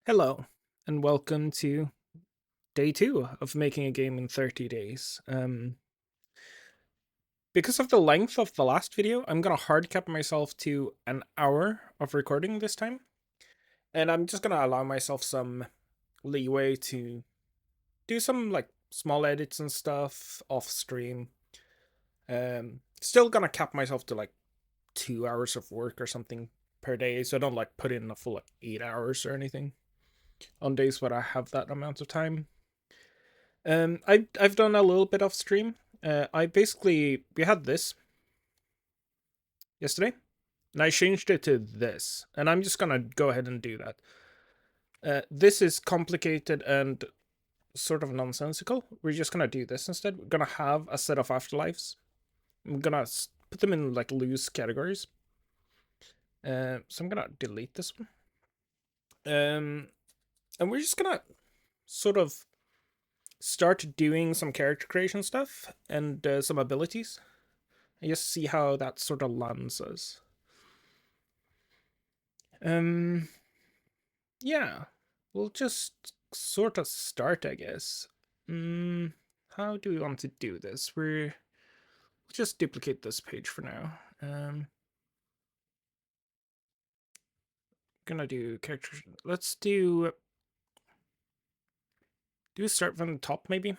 Hello, and welcome to day 2 of making a game in 30 days. Because of the length of the last video, I'm gonna hard cap myself to an hour of recording this time. And I'm just gonna allow myself some leeway to do some like small edits and stuff off stream. Still gonna cap myself to like 2 hours of work or something per day, so I don't like put in a full like 8 hours or anything on days where I have that amount of time. I've done a little bit of stream. We had this yesterday, and I changed it to this, and I'm just gonna go ahead and do that. This is complicated and sort of nonsensical. We're just gonna do this instead. We're gonna have a set of afterlives. I'm gonna put them in like loose categories. So I'm gonna delete this one. And we're just gonna sort of start doing some character creation stuff and some abilities. And just see how that sort of lands us. Yeah, we'll just sort of start, I guess. How do we want to do this? We'll just duplicate this page for now. Gonna do character. Let's do start from the top, maybe.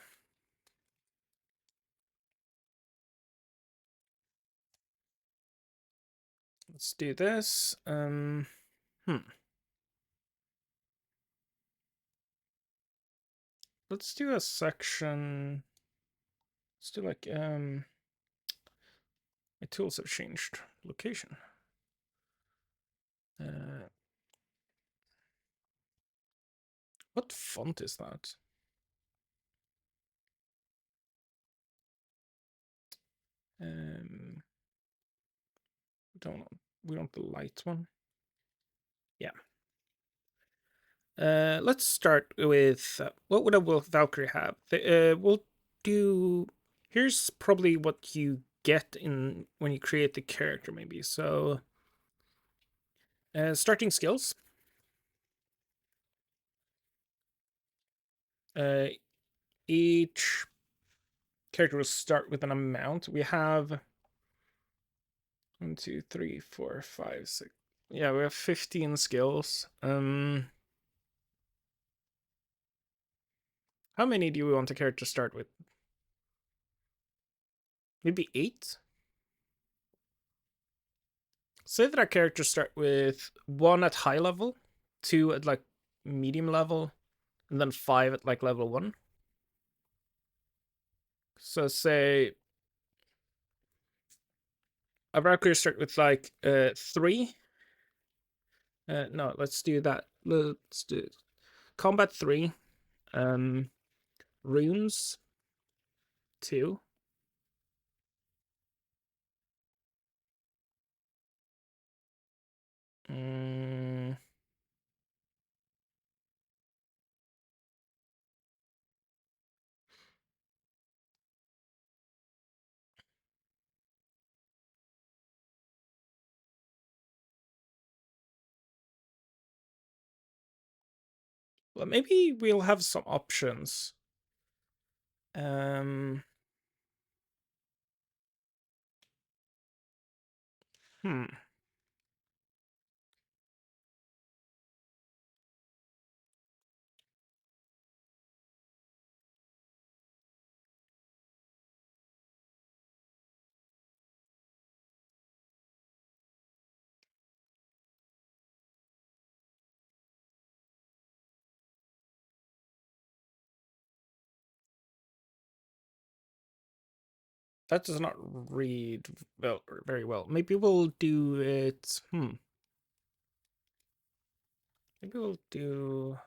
Let's do this. Let's do a section. Let's do like my tools have changed location. What font is that? We want the light one. Yeah. Let's start with what would a Valkyrie have? We'll do. Here's probably what you get in when you create the character, maybe. So, starting skills. Each character will start with an amount. We have 1, 2, 3, 4, 5, 6. Yeah, we have 15 skills. How many do we want a character to start with? Maybe 8? Say that our characters start with 1 at high level, 2 at like medium level, and then 5 at like level 1. So say a Valkyrie start with like 3. No, let's do that. Let's do combat 3. Runes 2. Well, maybe we'll have some options. Hmm. That does not read well, very well. Maybe we'll do it. Maybe we'll do.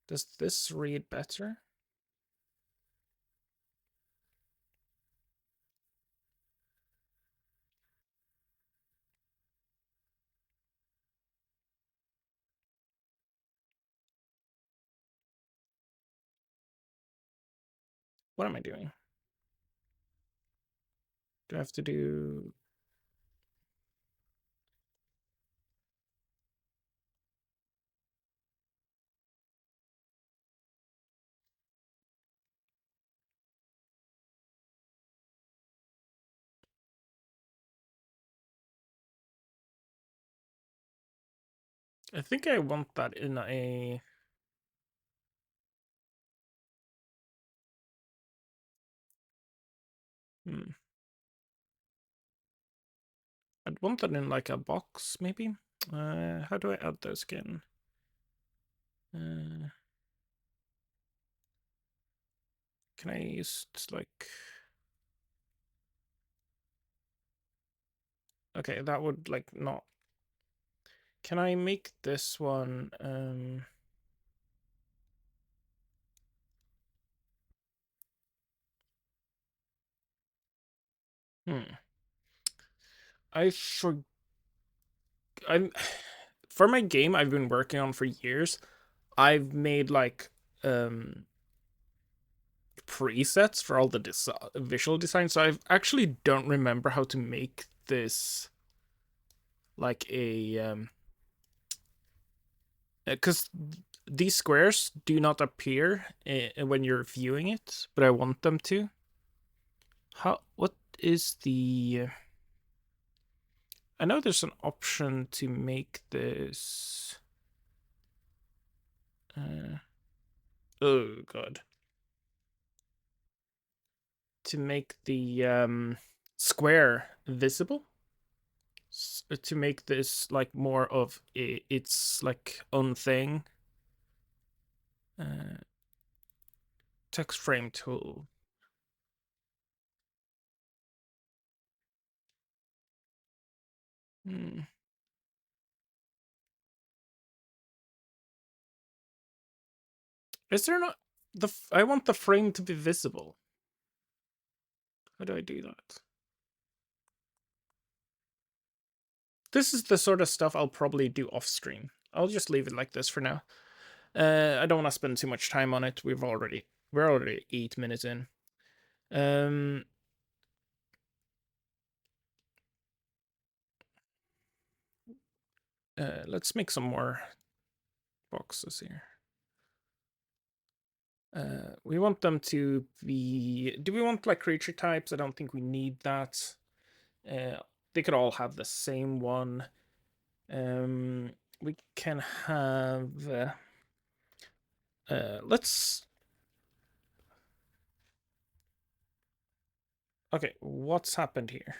Does this read better? What am I doing? Do I have to do. I think I want that in a... I'd want that in like a box, maybe. How do I add those again? Can I use like... Okay, that would like not... Can I make this one... I for... I'm... For my game I've been working on for years, I've made like presets for all the visual design, so I actually don't remember how to make this like a because these squares do not appear when you're viewing it, but I want them to. What is the... I know there's an option to make this... oh god. To make the square visible. To make this like more of its like own thing. Text frame tool. Is there not I want the frame to be visible. How do I do that? This is the sort of stuff I'll probably do off stream. I'll just leave it like this for now. I don't want to spend too much time on it. We're already 8 minutes in. Let's make some more boxes here. We want them to be... Do we want like creature types? I don't think we need that. They could all have the same one. We can have... let's... Okay, what's happened here?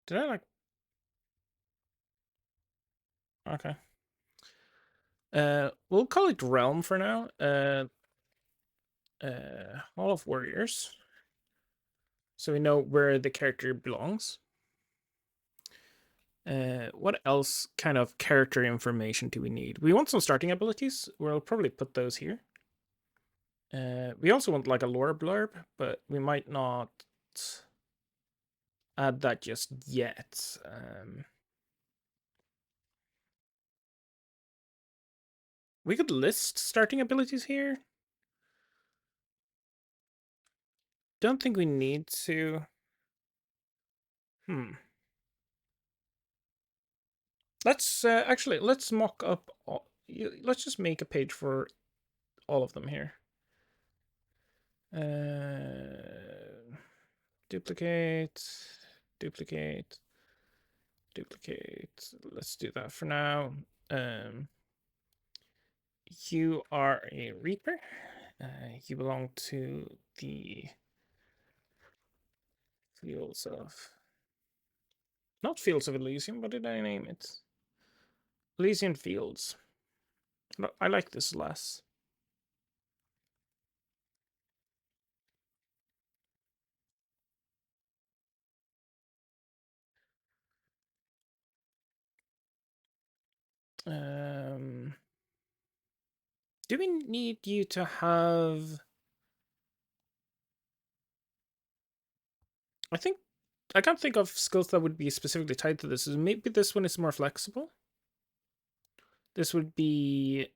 Did I like... Okay. We'll call it Realm for now. Hall of Warriors. So we know where the character belongs. What else kind of character information do we need? We want some starting abilities. We'll probably put those here. We also want like a lore blurb, but we might not add that just yet. We could list starting abilities here. Don't think we need to. Let's actually let's mock up. Let's just make a page for all of them here. Duplicate, duplicate, duplicate. Let's do that for now. You are a Reaper. You belong to the Fields of... Not Fields of Elysium, what did I name it? Elysian Fields. I like this less. Do we need you to have... I think I can't think of skills that would be specifically tied to this. Maybe this one is more flexible. This would be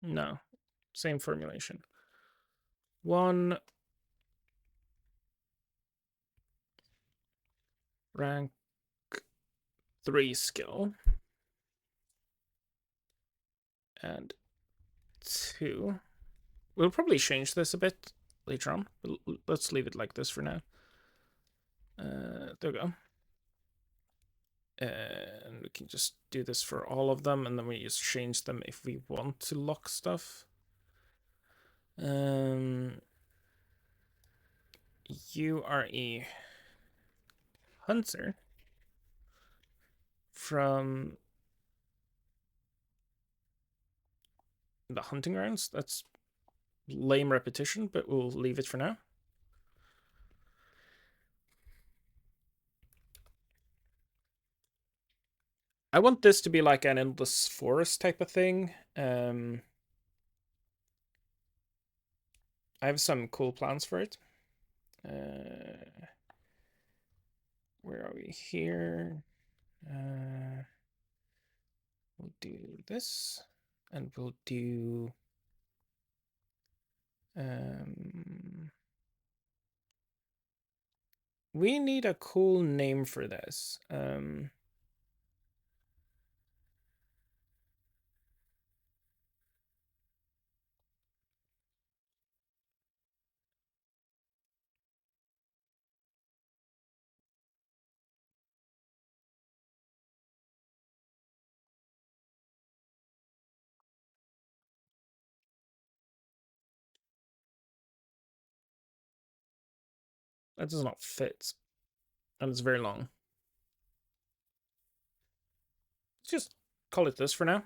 no, same formulation. One rank 3 skill. And 2. We'll probably change this a bit later on. But let's leave it like this for now. There we go. And we can just do this for all of them, and then we just change them if we want to lock stuff. You are a hunter from the hunting grounds. That's lame repetition, but we'll leave it for now. I want this to be like an endless forest type of thing. I have some cool plans for it. Where are we here? We'll do this, and we'll do we need a cool name for this. That does not fit, and it's very long. Let's just call it this for now.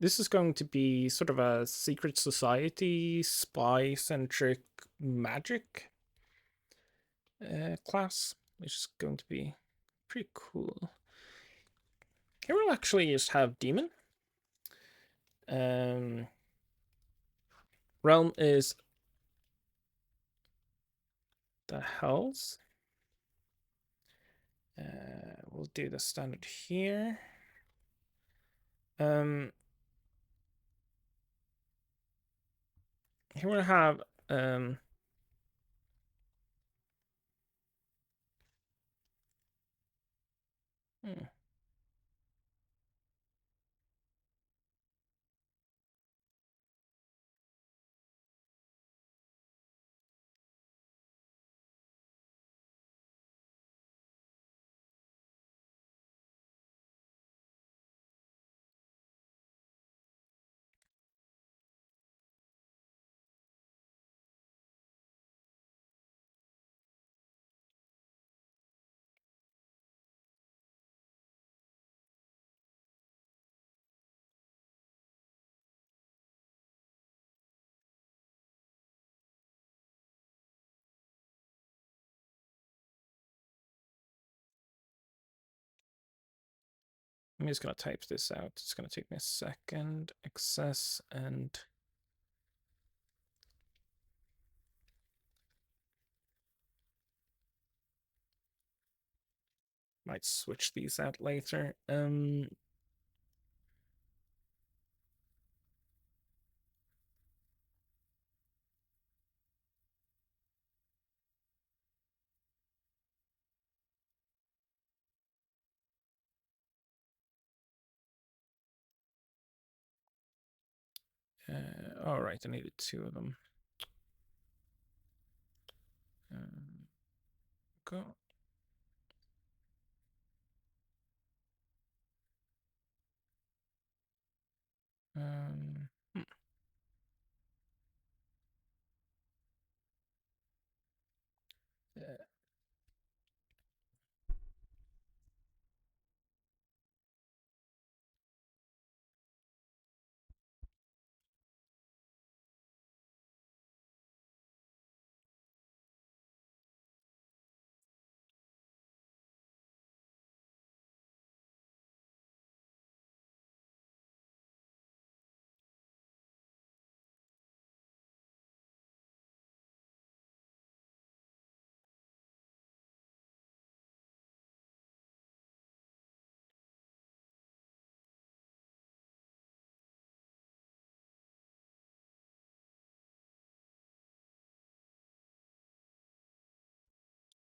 This is going to be sort of a secret society, spy-centric magic class, which is going to be pretty cool. Here we'll actually just have demon. Realm is the hells. We'll do the standard here. Here we'll have I'm just going to type this out. It's going to take me a second. Access and might switch these out later. All right, I needed 2 of them. Go.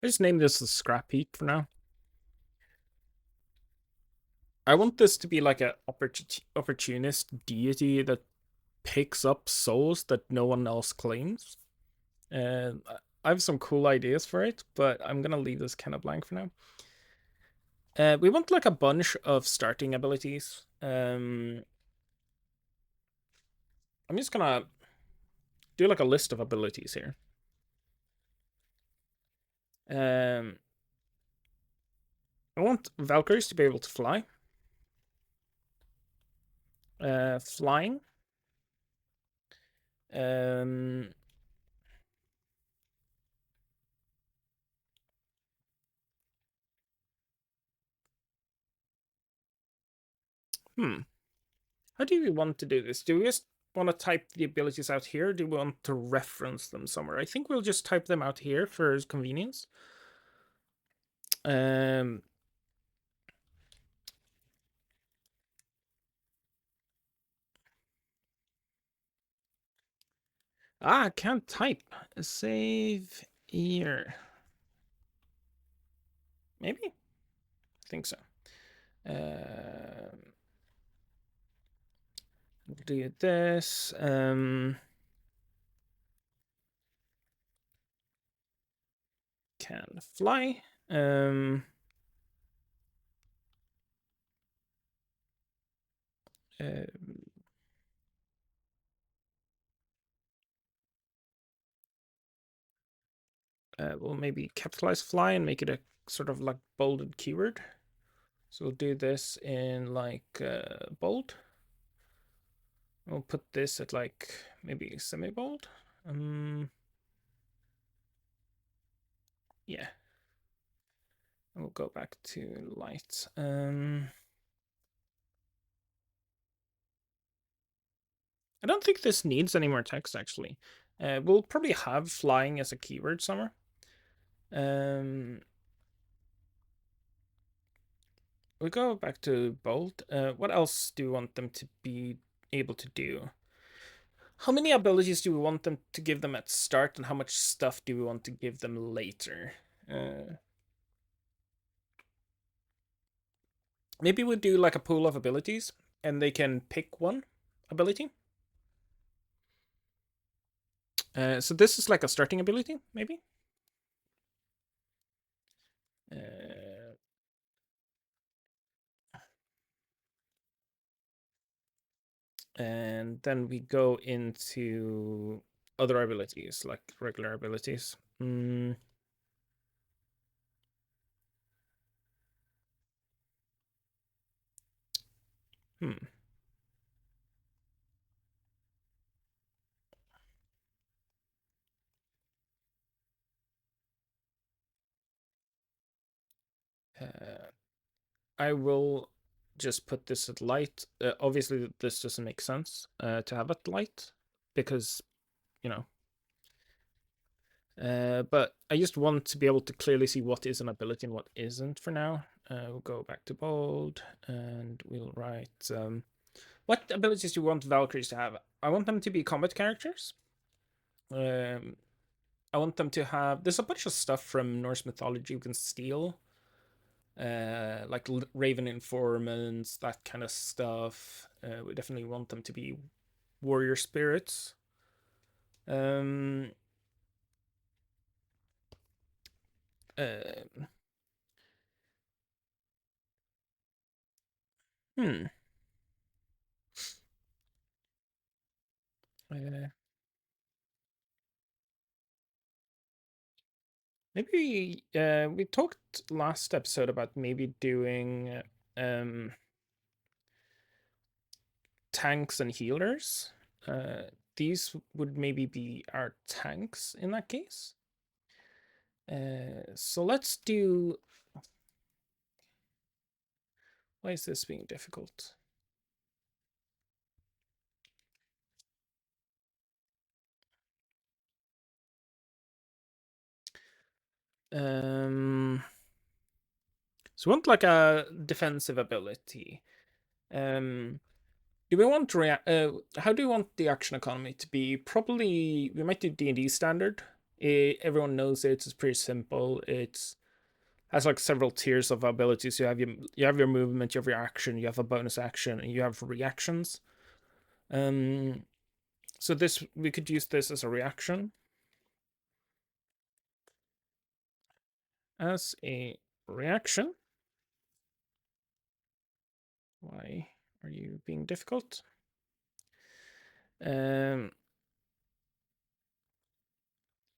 I just named this the scrap heap for now. I want this to be like an opportunist deity that picks up souls that no one else claims. And I have some cool ideas for it, but I'm gonna leave this kind of blank for now. We want like a bunch of starting abilities. I'm just gonna do like a list of abilities here. I want Valkyries to be able to fly. Flying. Um, How do we want to do this? Do we just want to type the abilities out here? Or do we want to reference them somewhere? I think we'll just type them out here for convenience. Um, I can't type. Save here. Maybe? I think so. Do this. Can fly. We'll maybe capitalize fly and make it a sort of like bolded keyword. So we'll do this in like bold. We'll put this at like maybe semi-bold. Yeah. And we'll go back to light. I don't think this needs any more text actually. We'll probably have flying as a keyword somewhere. We go back to bold. What else do we want them to be able to do? How many abilities do we want them to give them at start, and how much stuff do we want to give them later? Maybe we do like a pool of abilities, and they can pick one ability. So this is like a starting ability, maybe. And then we go into other abilities, like regular abilities. I will just put this at light. Obviously, this doesn't make sense to have it light because, you know. But I just want to be able to clearly see what is an ability and what isn't for now. We'll go back to bold and we'll write. What abilities do you want Valkyries to have? I want them to be combat characters. I want them to have. There's a bunch of stuff from Norse mythology we can steal. Like Raven informants, that kind of stuff. We definitely want them to be warrior spirits. Um, uh, hmm. Maybe we talked last episode about maybe doing tanks and healers. These would maybe be our tanks in that case. So let's do. Why is this being difficult? So we want like a defensive ability. Do we want to how do we want the action economy to be? Probably we might do D&D standard. Everyone knows it. It's pretty simple. It has like several tiers of abilities. You have your movement, you have your action, you have a bonus action, and you have reactions. So this, we could use this as a reaction. As a reaction. Why are you being difficult?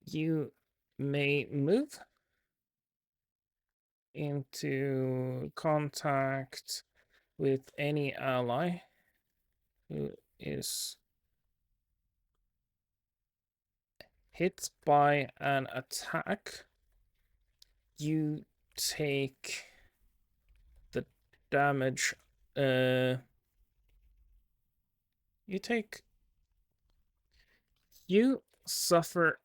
You may move into contact with any ally who is hit by an attack. You take the damage. You suffer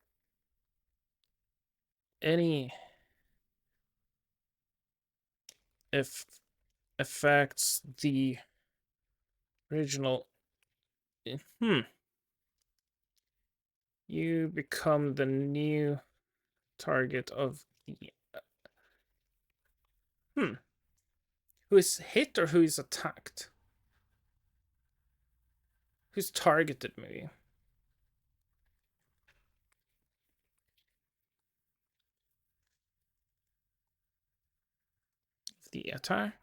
any affects the original. You become the new target of the. Who is hit or who is attacked? Who's targeted, maybe? The attack.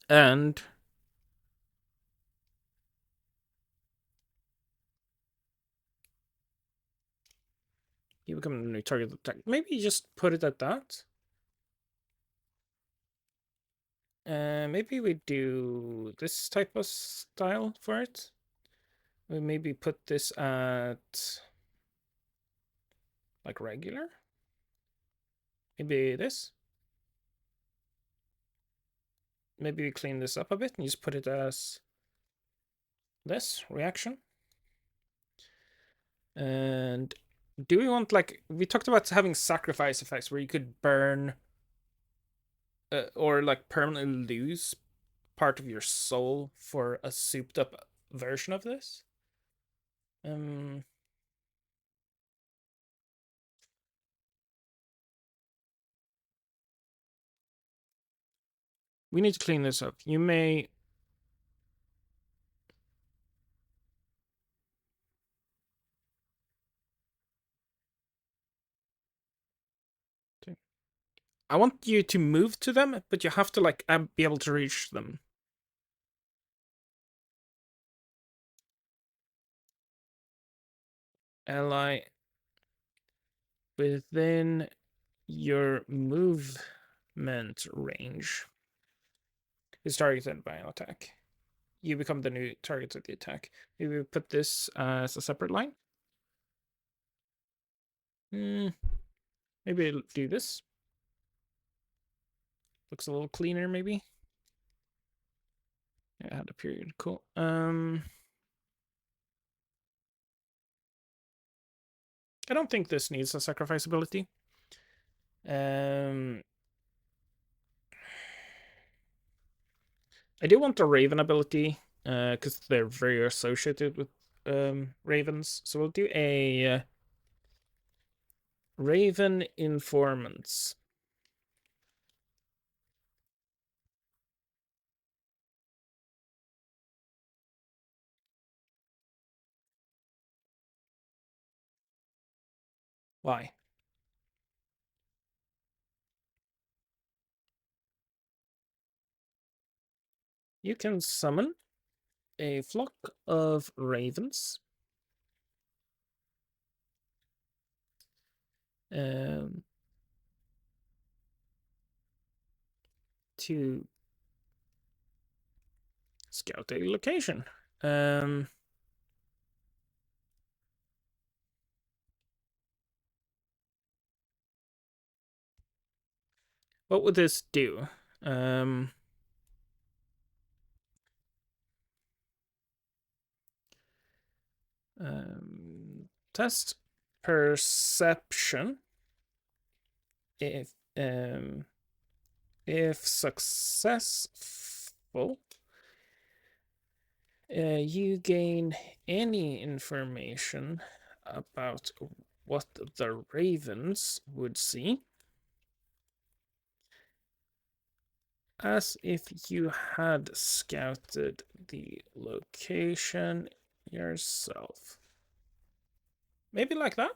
And you become a new target attack. Maybe just put it at that. Maybe we do this type of style for it. We maybe put this at like regular. Maybe this. Maybe we clean this up a bit and just put it as this reaction. And do we want, like, we talked about having sacrifice effects where you could burn or like permanently lose part of your soul for a souped up version of this. We need to clean this up. You may I want you to move to them, but you have to like be able to reach them. Ally within your movement range is targeted by an attack. You become the new target of the attack. Maybe we put this as a separate line. Maybe do this. Looks a little cleaner, maybe. Yeah, I had a period. Cool. I don't think this needs a sacrifice ability. I do want the Raven ability, because they're very associated with ravens. So we'll do a Raven Informants. Why? You can summon a flock of ravens. To scout a location. What would this do? Test perception. If successful, you gain any information about what the ravens would see, as if you had scouted the location yourself. Maybe like that?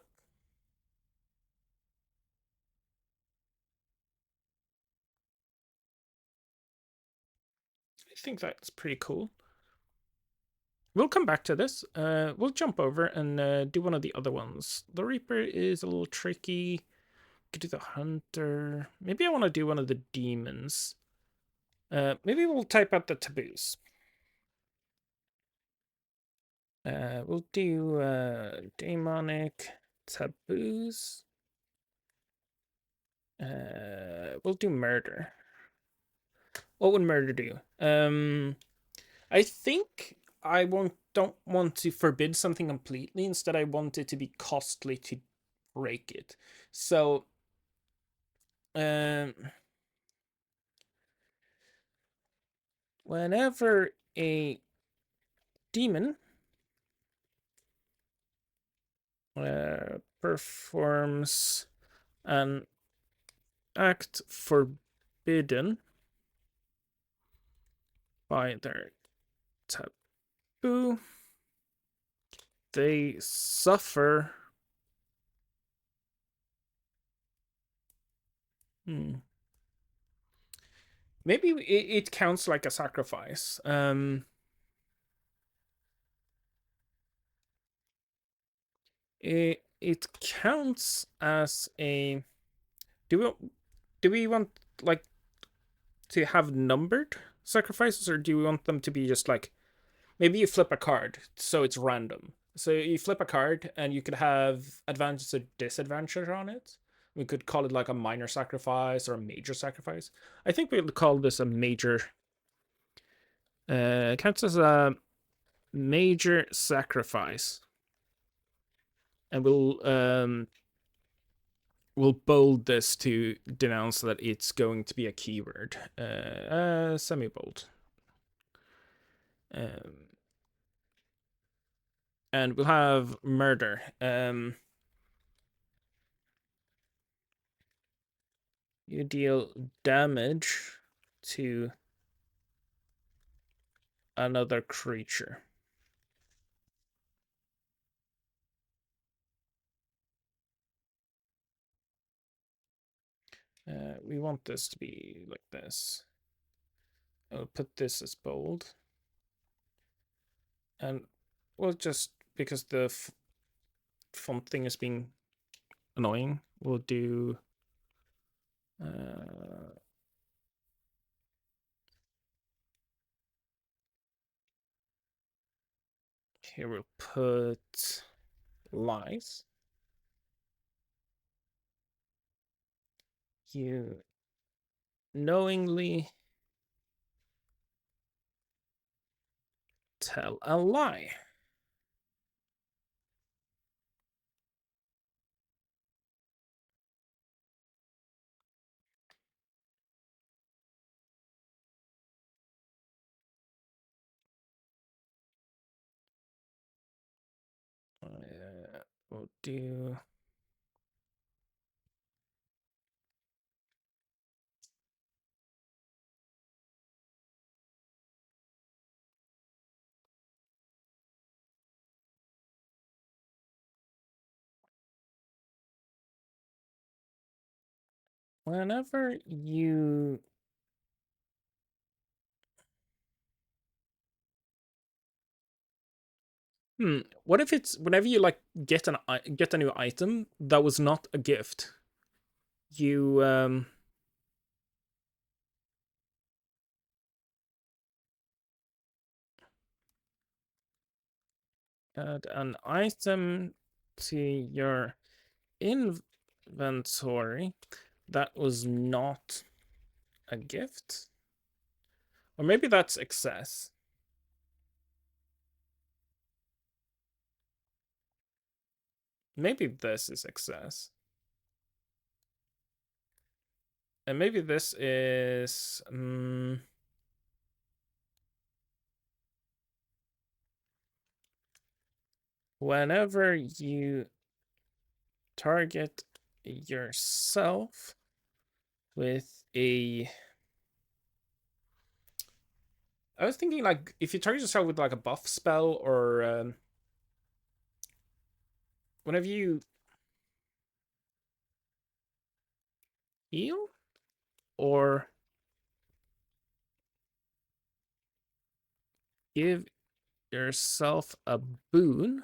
I think that's pretty cool. We'll come back to this. We'll jump over and do one of the other ones. The Reaper is a little tricky. Could do the Hunter. Maybe I want to do one of the demons. Maybe we'll type out the taboos. We'll do demonic taboos. We'll do murder. What would murder do? I think don't want to forbid something completely. Instead, I want it to be costly to break it. So, um, whenever a demon performs an act forbidden by their taboo, they suffer. Maybe it counts like a sacrifice. It counts as a. Do we want like to have numbered sacrifices, or do we want them to be just like, maybe you flip a card so it's random? So you flip a card and you could have advantage or disadvantage on it. We could call it like a minor sacrifice or a major sacrifice. I think we'll call this a major. Counts as a major sacrifice, and we'll bold this to denounce that it's going to be a keyword. Semi-bold. And we'll have murder. You deal damage to another creature. We want this to be like this. I'll put this as bold. And we'll just, because the font thing is being annoying, we'll do here we'll put lies. You knowingly tell a lie. We'll do whenever you what if it's whenever you like get a new item that was not a gift, you add an item to your inventory that was not a gift, or maybe that's excess. Maybe this is excess. And maybe this is whenever you target yourself with a... I was thinking, like, if you target yourself with, like, a buff spell, or whenever you heal, or give yourself a boon.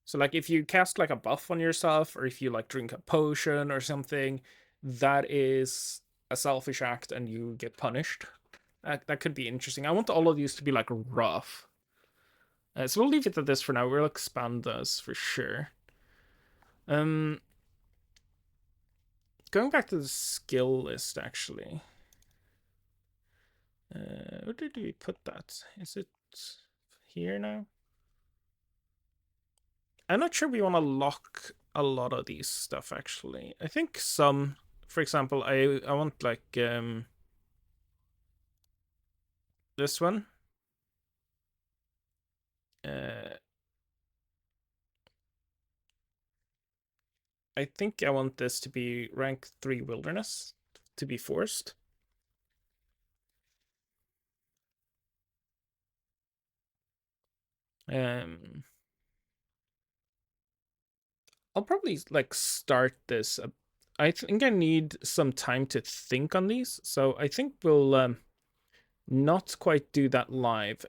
So, like, if you cast, like, a buff on yourself, or if you, like, drink a potion or something, that is a selfish act and you get punished. That could be interesting. I want all of these to be, like, rough. So we'll leave it at this for now. We'll expand those for sure. Going back to the skill list, actually. Where did we put that? Is it here now? I'm not sure we want to lock a lot of these stuff, actually. I think some, for example, I want, like, this one. I think I want this to be rank 3 wilderness to be forced. I'll probably, like, start this. I think I need some time to think on these, so I think we'll not quite do that live.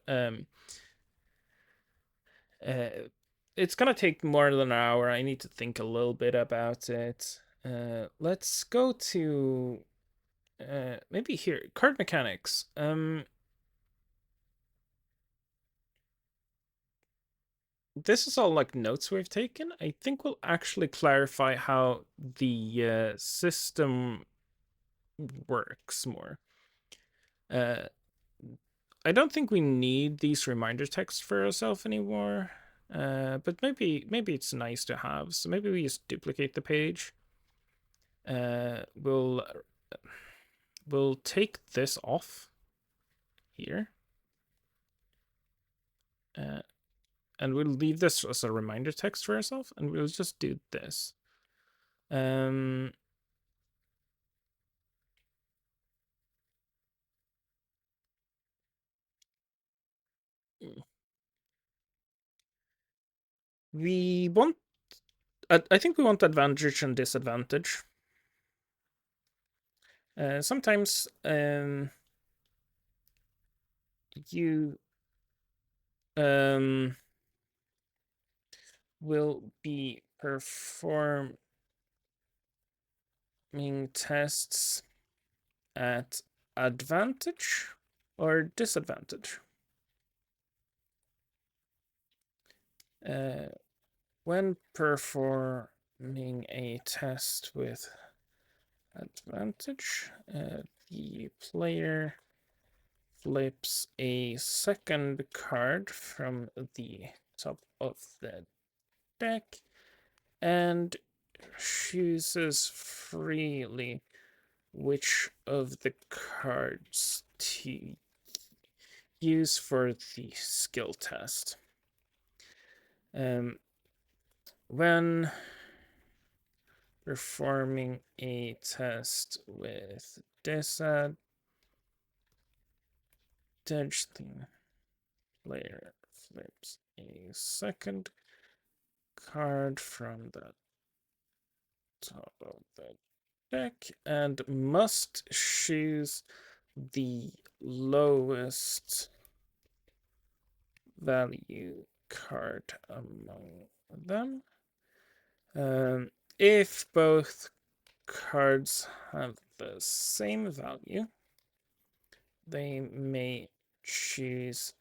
It's gonna take more than an hour. I need to think a little bit about it. Let's go to maybe here, card mechanics. This is all, like, notes we've taken. I think we'll actually clarify how the system works more. I don't think we need these reminder texts for ourselves anymore. But maybe it's nice to have. So maybe we just duplicate the page. We'll take this off here. And we'll leave this as a reminder text for ourselves, and we'll just do this. We want, I think we want advantage and disadvantage. Sometimes you will be performing tests at advantage or disadvantage. When performing a test with advantage, the player flips a second card from the top of the deck and chooses freely which of the cards to use for the skill test. When performing a test with disadvantage, the player flips a second card from the top of the deck and must choose the lowest value card among them. If both cards have the same value, they may choose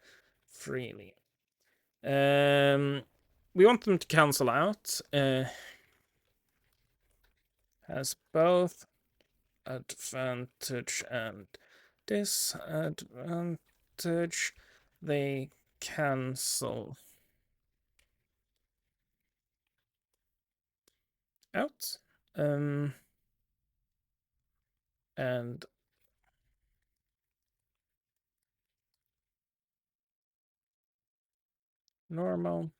freely. We want them to cancel out. Has both advantage and disadvantage. They cancel out. And normal.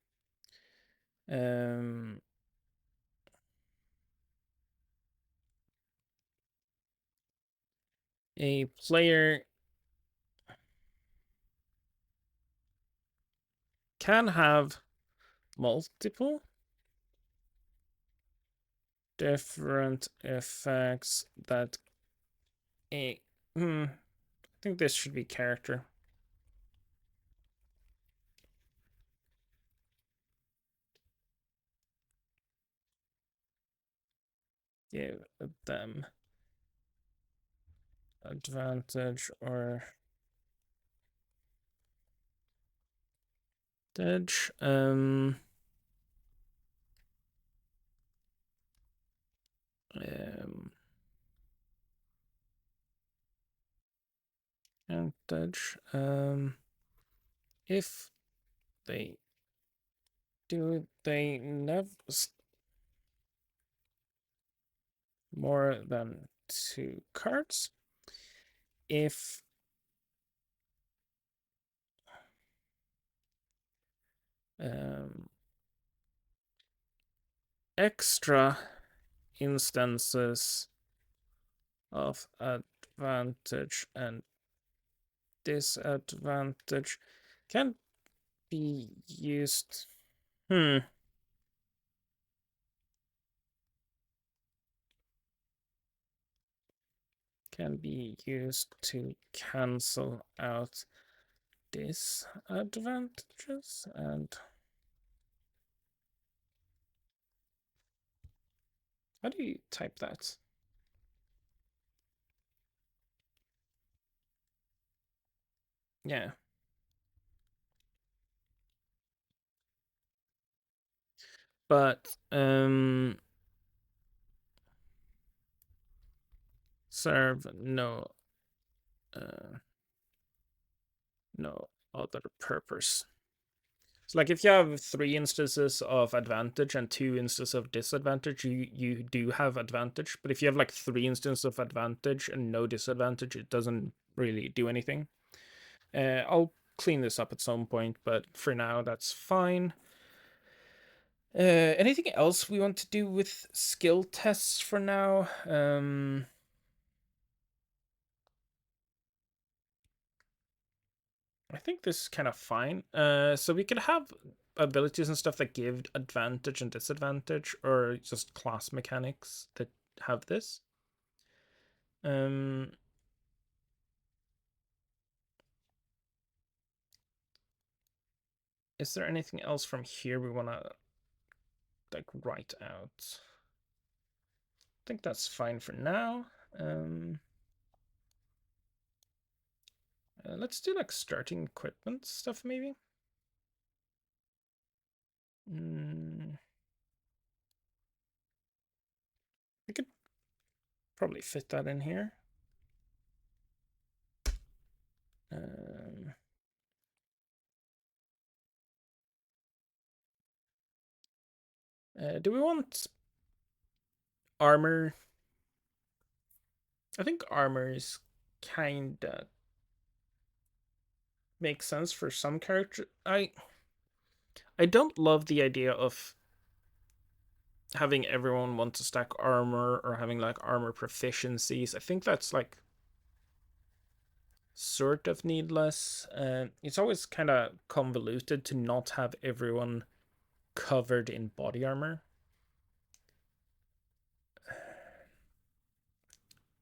a player can have multiple different effects that I think this should be character. Give them advantage or edge. Advantage. If they do, they never more than 2 cards. If extra instances of advantage and disadvantage can be used. Can be used to cancel out disadvantages. And how do you type that? Yeah. But serve no other purpose. So like if you have 3 instances of advantage and 2 instances of disadvantage, you do have advantage. But if you have like 3 instances of advantage and no disadvantage, it doesn't really do anything. I'll clean this up at some point, but for now that's fine. Anything else we want to do with skill tests for now? I think this is kind of fine. So we could have abilities and stuff that give advantage and disadvantage, or just class mechanics that have this. Is there anything else from here we want to like write out? I think that's fine for now. Let's do like starting equipment stuff maybe. We could probably fit that in here. Do we want armor? I think armor is kinda makes sense for some character. I don't love the idea of having everyone want to stack armor or having like armor proficiencies. I think that's like sort of needless. It's always kind of convoluted to not have everyone covered in body armor.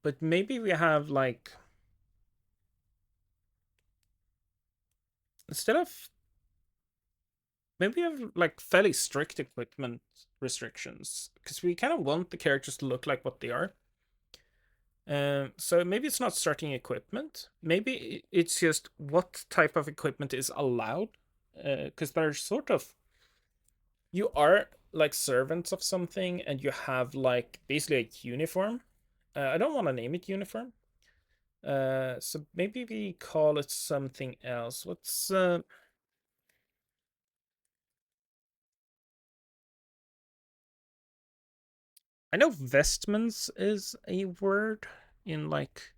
But maybe we have like, instead of, maybe we have like fairly strict equipment restrictions, because we kind of want the characters to look like what they are. So maybe it's not starting equipment. Maybe it's just what type of equipment is allowed. Because there's sort of, you are like servants of something, and you have like basically a uniform. I don't want to name it uniform. So maybe we call it something else. What's I know vestments is a word in like,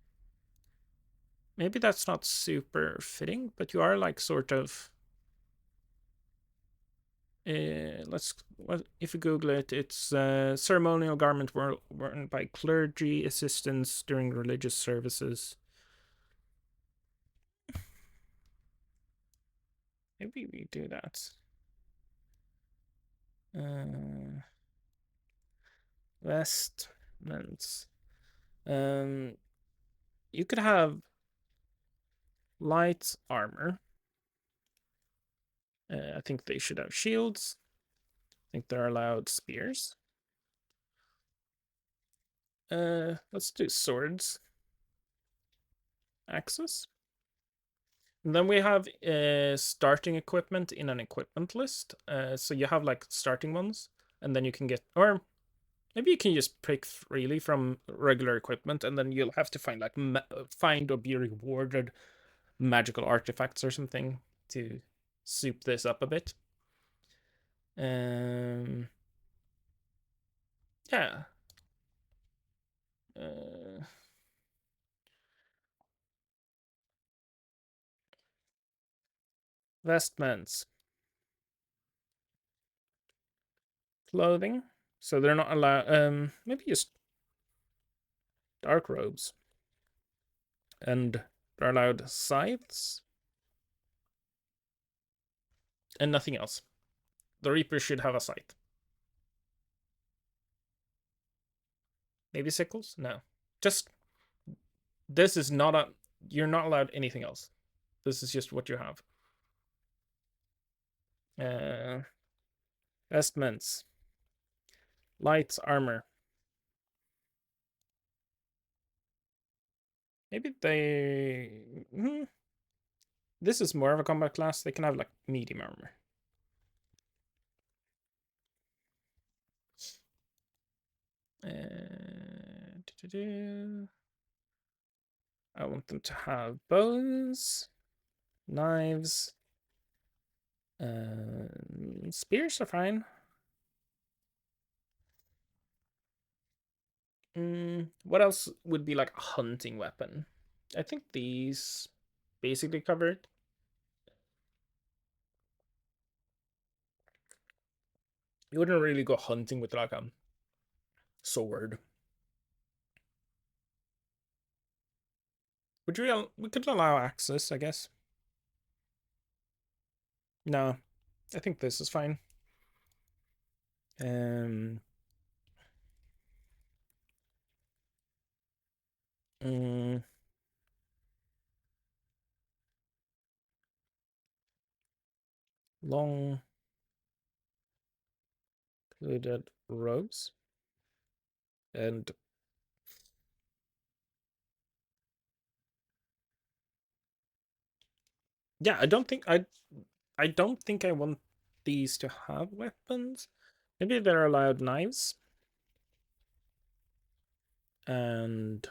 maybe that's not super fitting, but you are like sort of if you Google it, it's ceremonial garment worn by clergy assistants during religious services. Maybe we do that. Vestments. You could have light armor. I think they should have shields. I think they're allowed spears. Let's do swords. Axes. And then we have starting equipment in an equipment list. So you have like starting ones, and then you can get, or maybe you can just pick freely from regular equipment, and then you'll have to find like find or be rewarded magical artifacts or something to soup this up a bit. Yeah. Vestments. Clothing. So they're not allowed. Maybe just dark robes. And they're allowed scythes. And nothing else. The Reaper should have a scythe. Maybe sickles? No. Just this is not a. You're not allowed anything else. This is just what you have. Vestments. Light armor. Maybe they. This is more of a combat class. They can have like medium armor. I want them to have bows, knives, spears are fine. What else would be like a hunting weapon? I think these basically cover it. You wouldn't really go hunting with like a sword. Would you? We could allow access, I guess. No, I think this is fine. Um. Long hooded robes and yeah, I don't think I want these to have weapons. Maybe they're allowed knives and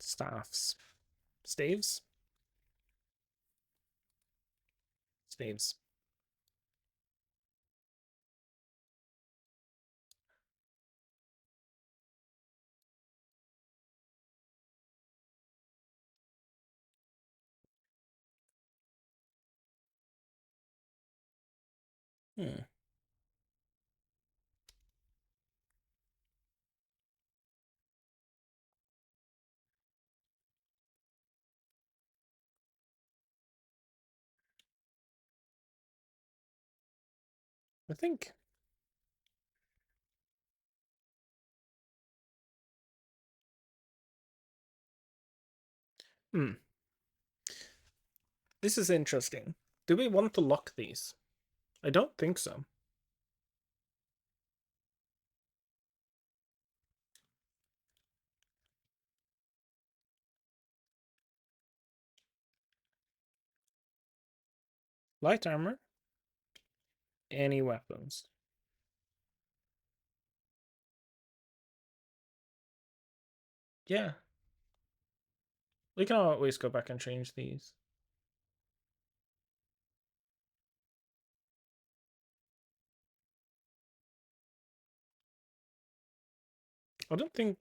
staffs. Staves? Staves. Hmm. I think. Hmm. This is interesting. Do we want to lock these? I don't think so. Light armor. Any weapons. Yeah. We can always go back and change these. I don't think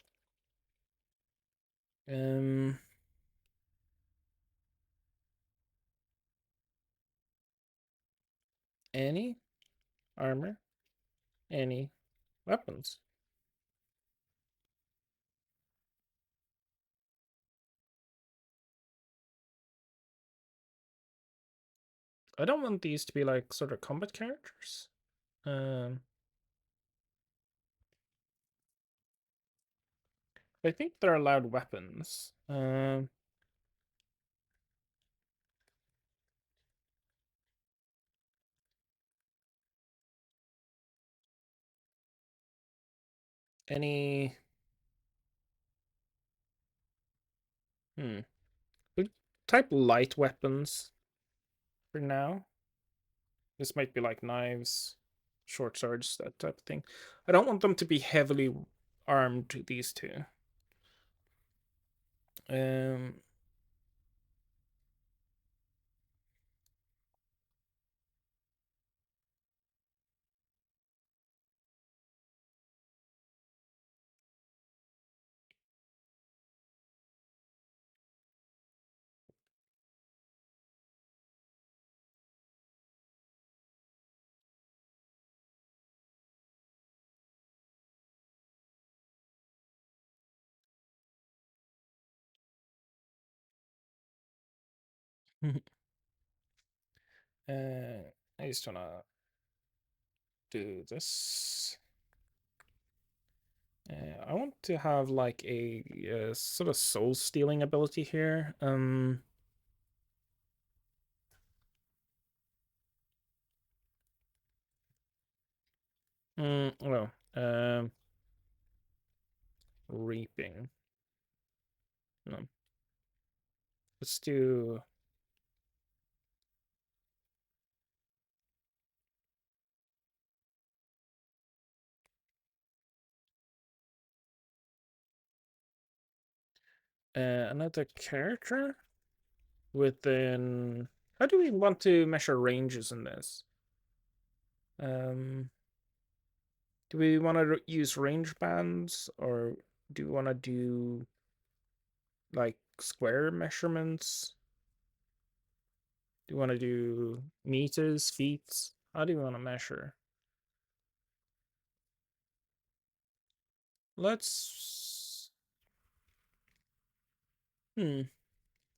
any armor, any weapons. I don't want these to be like sort of combat characters. I think they're allowed weapons. Any? We type light weapons for now. This might be like knives, short swords, that type of thing. I don't want them to be heavily armed, these two. Um, I just wanna do this. I want to have like a sort of soul stealing ability here. Well, reaping. No, let's do. Another character within. How do we want to measure ranges in this? Um, do we want to use range bands, or do we want to do like square measurements? Do you want to do meters, feet? How do you want to measure? Let's hmm.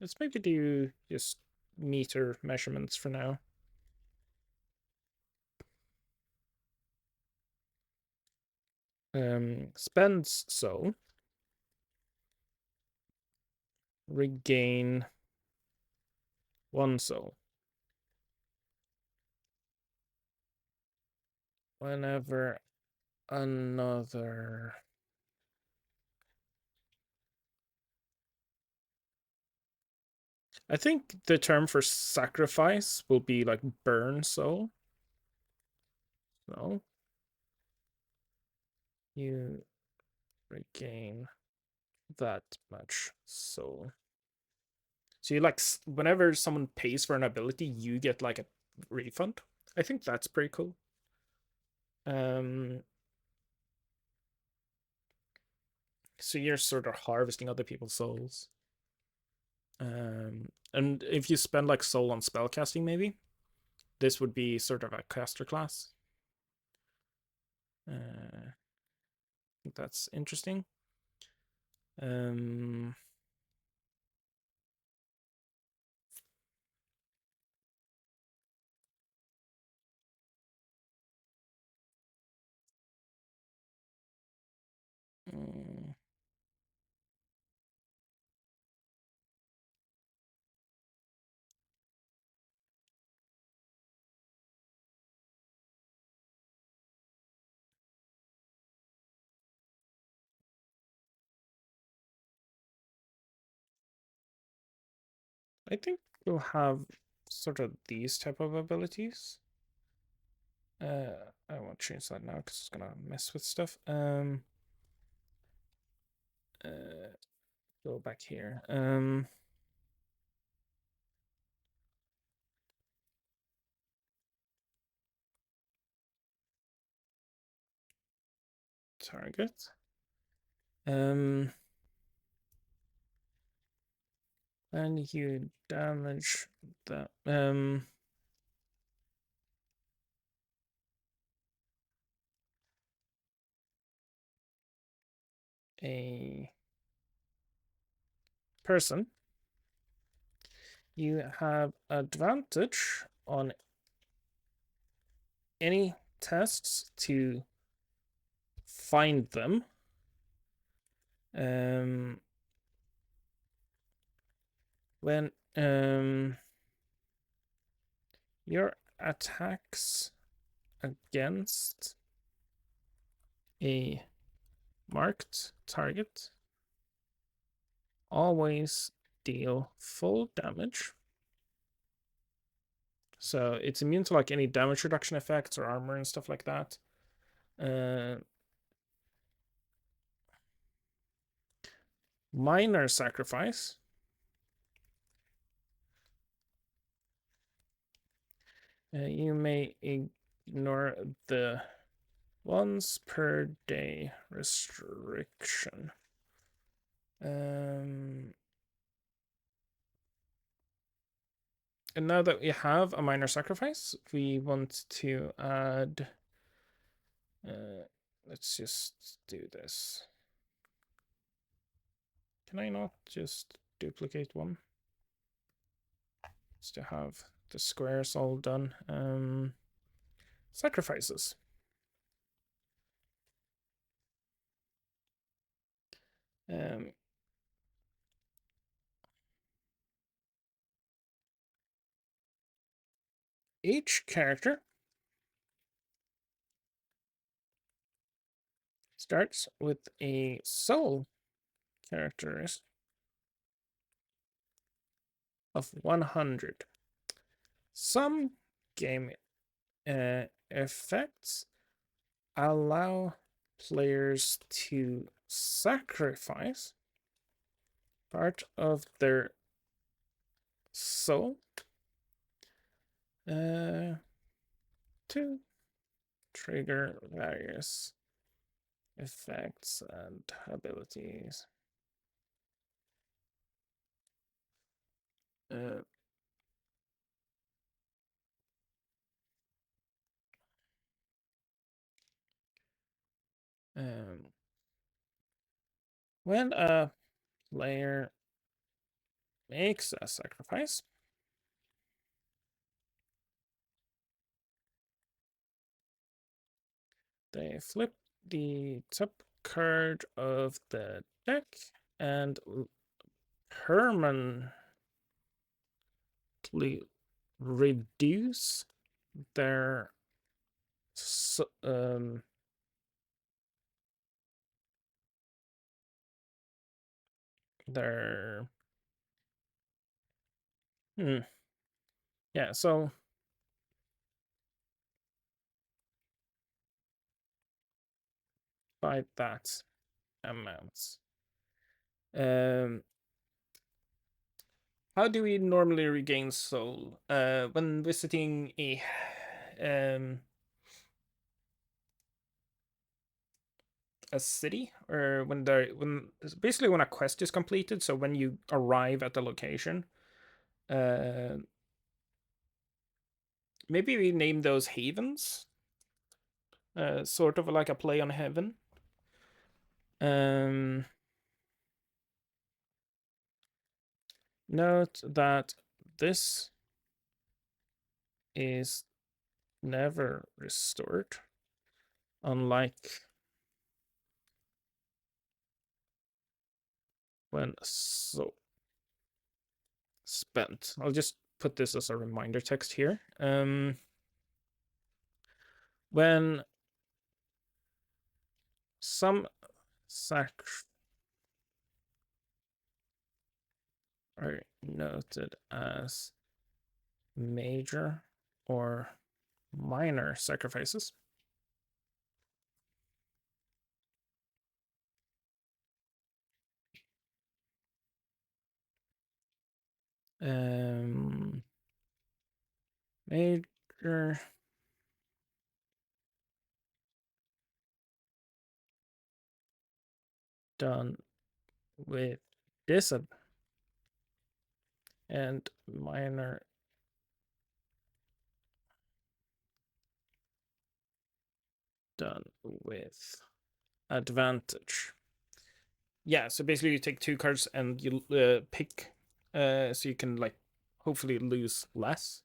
Let's maybe do just meter measurements for now. Spends soul. Regain 1 soul. Whenever another. I think the term for sacrifice will be like burn soul. So you regain that much soul. So you like whenever someone pays for an ability, you get like a refund. I think that's pretty cool. Um, so you're sort of harvesting other people's souls. And if you spend like soul on spellcasting, maybe this would be sort of a caster class. I think that's interesting. Um, mm, I think we'll have sort of these type of abilities. I won't change that now because it's gonna mess with stuff. Go back here. Target. And you damage that. A person. You have advantage on any tests to find them. When your attacks against a marked target always deal full damage. So it's immune to like any damage reduction effects or armor and stuff like that. Minor sacrifice. You may ignore the once per day restriction. And now that we have a minor sacrifice, we want to add. Let's just do this. Can I not just duplicate one? Just to have the squares all done. Sacrifices. Each character starts with a soul characteristic of 100. Some game effects allow players to sacrifice part of their soul to trigger various effects and abilities. When a player makes a sacrifice, they flip the top card of the deck and permanently reduce their their yeah, so by that amount. How do we normally regain soul? When visiting a city, or when basically when a quest is completed, so when you arrive at the location. Maybe we name those havens. Sort of like a play on heaven. Note that this is never restored, unlike when so spent. I'll just put this as a reminder text here. When some are noted as major or minor sacrifices, major done with disadvantage and minor done with advantage. Yeah, so basically you take two cards and you pick, so you can like hopefully lose less.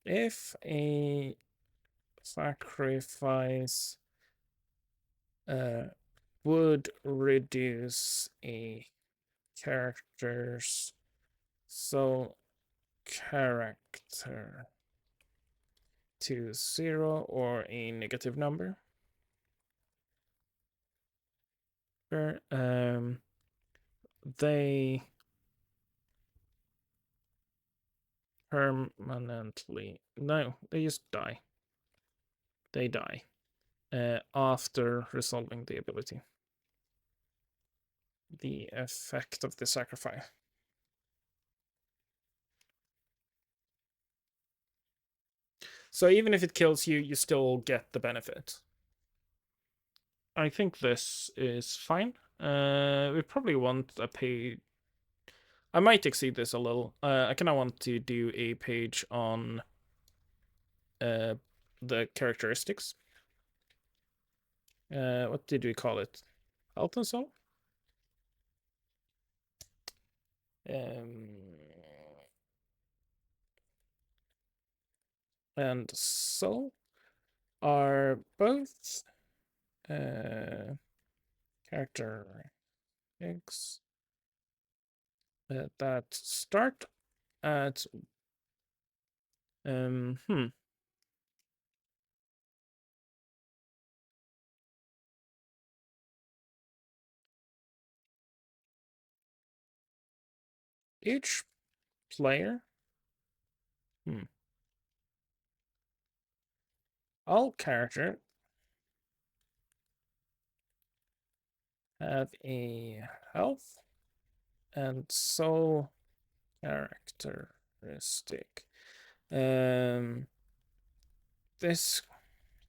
If a sacrifice would reduce a character's soul character to 0 or a negative number, they permanently, no, they just die. They die after resolving the ability. The effect of the sacrifice. So even if it kills you, you still get the benefit. I think this is fine. We probably want a page. I might exceed this a little. I kind of want to do a page on the characteristics. What did we call it? Health and soul? And soul are both characteristics that start at each player. All characters have a health and soul characteristic. This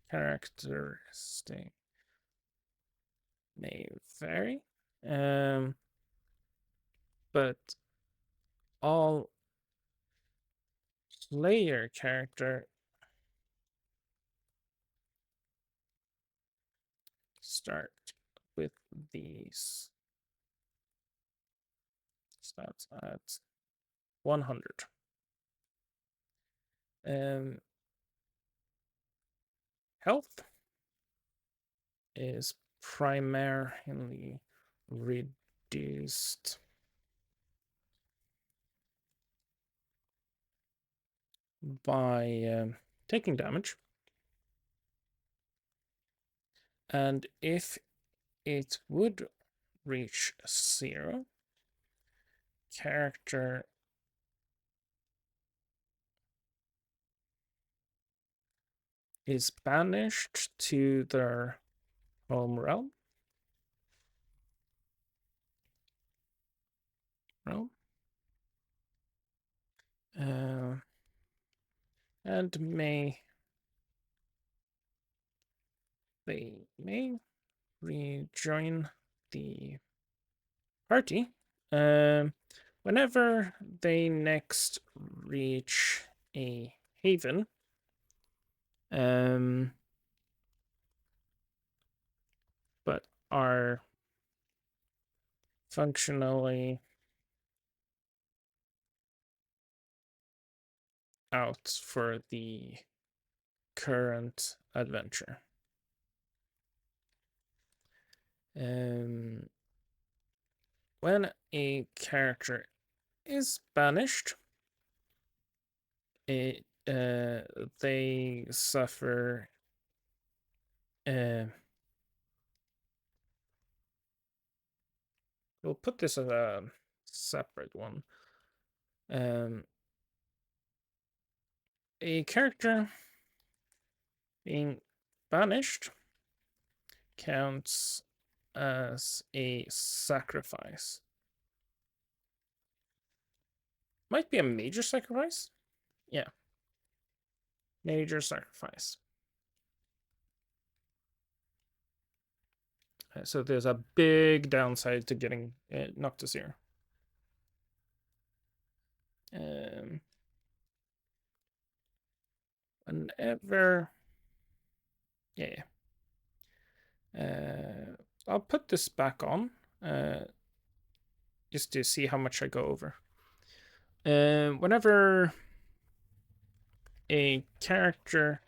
characteristic may vary, but all player character start with these stats at 100. Health is primarily reduced by taking damage, and if it would reach 0, character is banished to their home realm. And they may rejoin the party whenever they next reach a haven. But are functionally out for the current adventure. When a character is banished, they suffer we'll put this as a separate one. A character being banished counts as a sacrifice. Might be a major sacrifice. Yeah. Major sacrifice. So there's a big downside to getting knocked to 0. Whenever, yeah. I'll put this back on. just to see how much I go over. Whenever a character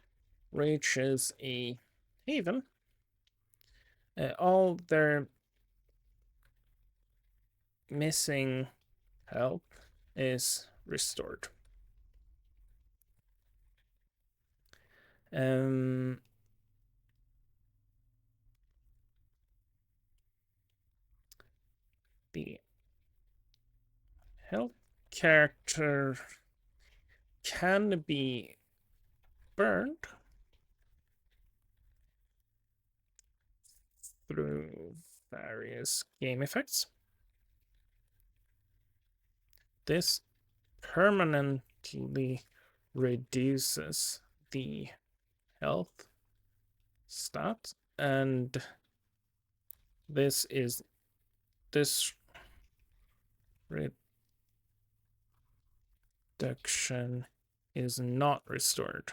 reaches a haven, all their missing health is restored. The health character can be burned through various game effects. This permanently reduces the health stat, and this reduction is not restored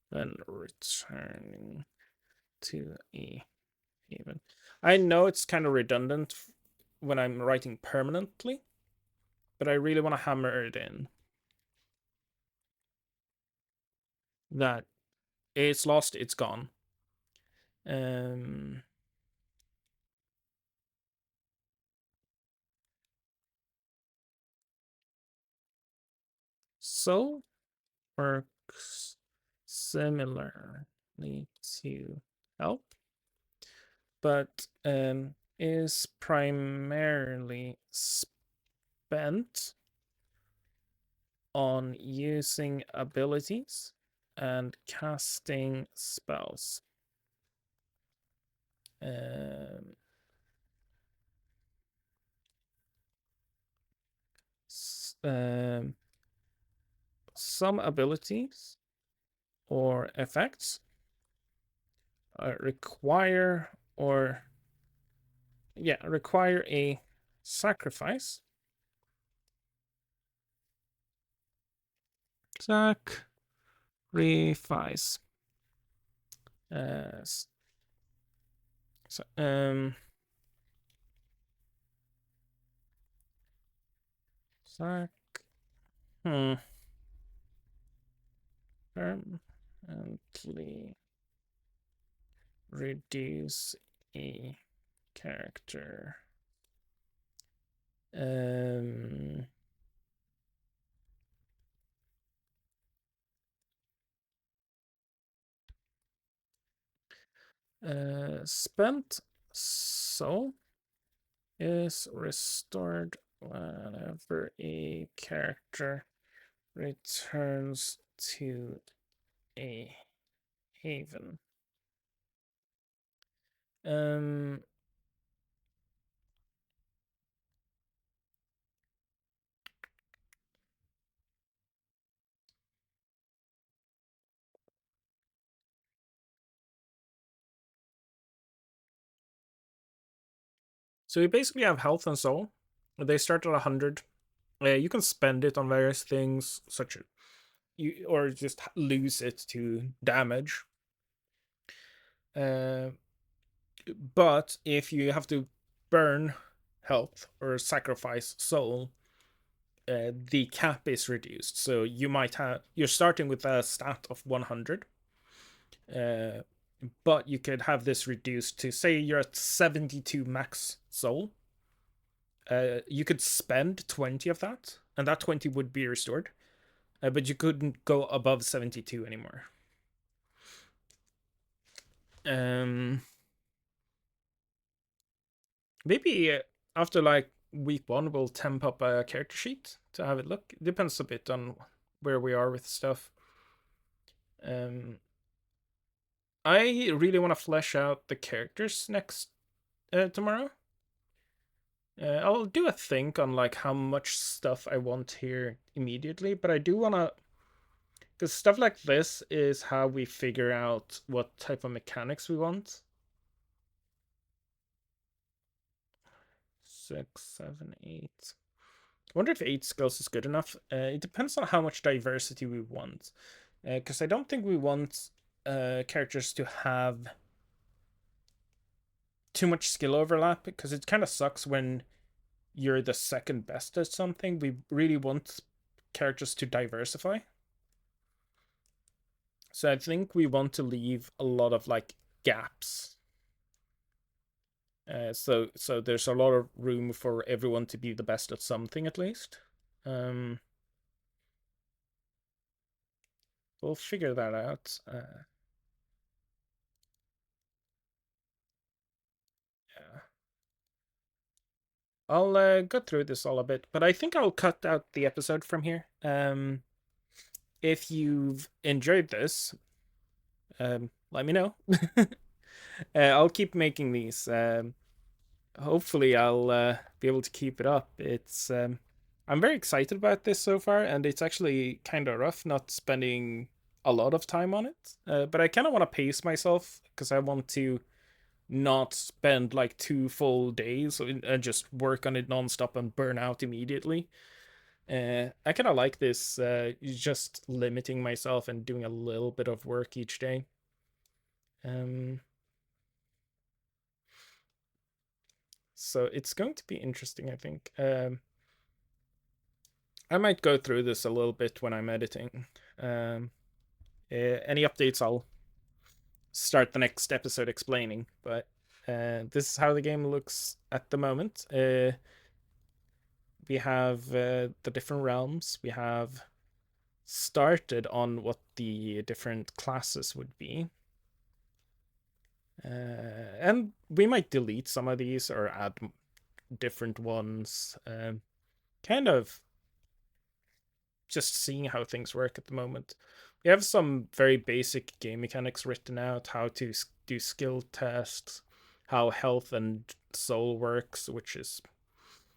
when returning to a haven. I know it's kind of redundant when I'm writing permanently, but I really want to hammer it in that it's lost, it's gone. So works similarly to help, but is primarily spent on using abilities and casting spells. Some abilities or effects require a sacrifice. Sacrifice. Permanently reduce a character. Spent soul is restored whenever a character returns to a haven. So you basically have health and soul. They start at 100. You can spend it on various things, such as or just lose it to damage. But if you have to burn health or sacrifice soul, the cap is reduced. So you're starting with a stat of 100, but you could have this reduced to, say you're at 72 max soul. You could spend 20 of that, and that 20 would be restored, but you couldn't go above 72 anymore. Maybe after like week 1 we'll temp up a character sheet to have it look. It depends a bit on where we are with stuff. I really want to flesh out the characters next tomorrow. I'll do a think on like how much stuff I want here immediately, but I do want to, because stuff like this is how we figure out what type of mechanics we want. 6, 7, 8. I wonder if 8 skills is good enough. It depends on how much diversity we want. Because I don't think we want characters to have too much skill overlap, because it kind of sucks when you're the second best at something. We really want characters to diversify. So I think we want to leave a lot of like gaps. So there's a lot of room for everyone to be the best at something at least. Um, we'll figure that out. Yeah. I'll go through this all a bit, but I think I'll cut out the episode from here. If you've enjoyed this, let me know. I'll keep making these. Hopefully, I'll be able to keep it up. I'm very excited about this so far, and it's actually kind of rough not spending a lot of time on it. But I kind of want to pace myself because I want to not spend like 2 full days and just work on it nonstop and burn out immediately. I kind of like this, just limiting myself and doing a little bit of work each day. Um, so it's going to be interesting, I think. I might go through this a little bit when I'm editing. Any updates, I'll start the next episode explaining. But this is how the game looks at the moment. We have the different realms. We have started on what the different classes would be. And we might delete some of these or add different ones. Kind of just seeing how things work at the moment. We have some very basic game mechanics written out, how to do skill tests, how health and soul works, which is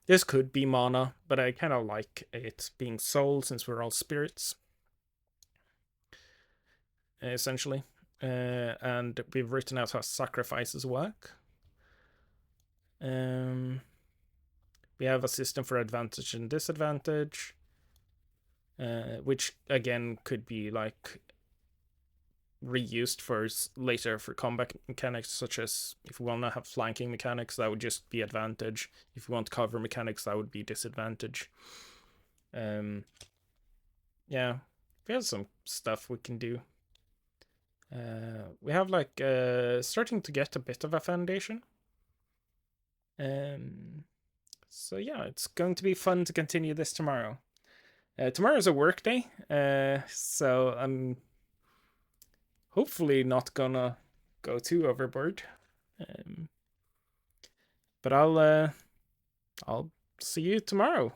this could be mana, but I kind of like it being soul since we're all spirits, essentially. And we've written out how sacrifices work. We have a system for advantage and disadvantage, which again could be like reused for later for combat mechanics, such as if we want to have flanking mechanics, that would just be advantage. If we want cover mechanics, that would be disadvantage. Yeah, we have some stuff we can do. We have like starting to get a bit of a foundation. So yeah, it's going to be fun to continue this tomorrow. Tomorrow's a work day, so I'm hopefully not gonna go too overboard. But I'll see you tomorrow.